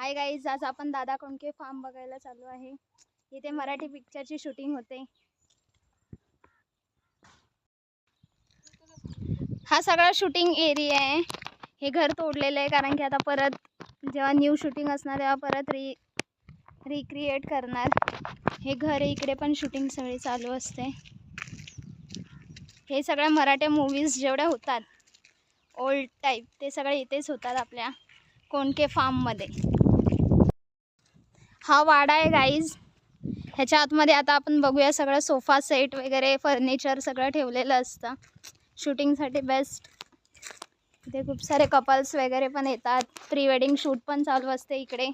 Hi guys, आज आपण Dada Kondke form बघायला चालू आहे. इथे मराठी पिक्चरची शूटिंग होते. हा सगळा शूटिंग एरिया आहे. हे घर तोडलेलं आहे कारण की आता परत जेव्हा न्यू शूटिंग असणार तेव्हा परत रिक्रिएट करणार. हे घर इकडे पण शूटिंग सगळी चालू असते. हे सगळ्या मराठी मूवीज जेवढ्या होतात ओल्ड टाईप ते सगळे इथेच होतात आपल्या कोंडके फार्ममध्ये. हा वाडा आहे गाईज. ह्याच्या आतमध्ये आता आपण बघूया सगळं सोफा सेट वगैरे फर्निचर सगळं ठेवलेलं असतं शूटिंगसाठी बेस्ट. इथे खूप सारे कपल्स वगैरे पण येतात. प्री वेडिंग शूट पण चालू असते इकडे.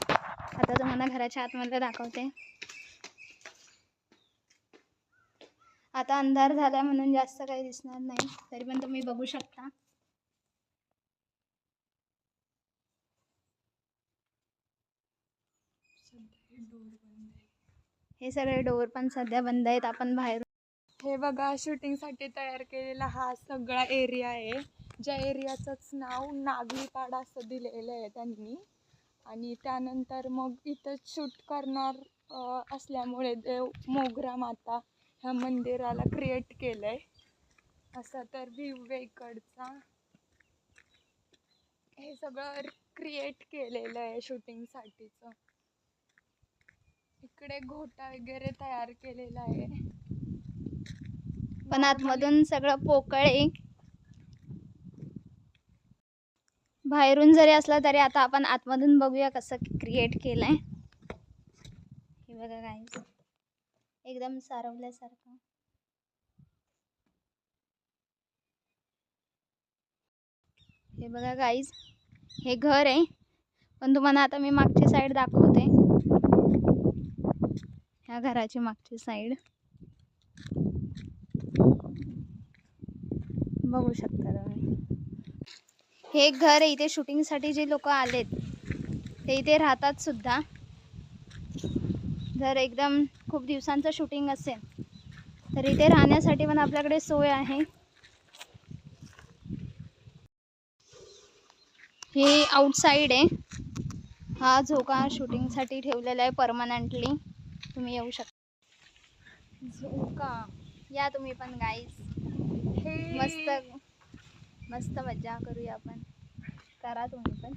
आता तुम्हाला घराच्या आतमध्ये दाखवते. आता अंधार झाला म्हणून जास्त काही दिसणार नाही, तरी पण तुम्ही बघू शकता. हे सगळे डोर पण सध्या बंद आहेत. आपण बाहेर हे बघा, शूटिंगसाठी तयार केलेला हा सगळा एरिया आहे. ज्या एरियाचंच नाव नागलीपाडा असं दिलेलं आहे त्यांनी. आणि त्यानंतर मग इथं शूट करणार असल्यामुळे देव मोगरा माता ह्या मंदिराला क्रिएट केलं आहे. असा तर व्ह्यू आहे इकडचा. हे सगळं क्रिएट केलेलं आहे शूटिंगसाठीचं. इकडे घोटा वगैरे तयार केलेला आहे. पण आतमधून सगळं पोकळ आहे. बाहेरून जरी असला तरी आता आपण आतमधून बघूया कसं क्रिएट केलंय. हे बघा गाईज, एकदम सारवल्यासारखं. हे बघा गाईज, हे घर आहे. पण तुम्हाला आता मी मागची साईड दाखवते. ह्या घराची मागची साईड बघू शकता तुम्ही. हे घर आहे. इथे शूटिंगसाठी जे लोक आलेत ते इथे राहतात सुद्धा. जर एकदम खूप दिवसांचं शूटिंग असेल तर इथे राहण्यासाठी पण आपल्याकडे सोय आहे. हे आउटसाइड आहे. हा झोका शूटिंगसाठी ठेवलेला आहे परमनंटली. तुम्ही येऊ शकता. झोका या तुम्ही पण गाईज. मस्त मस्त मज्जा करूया आपण. करा तुम्ही पण.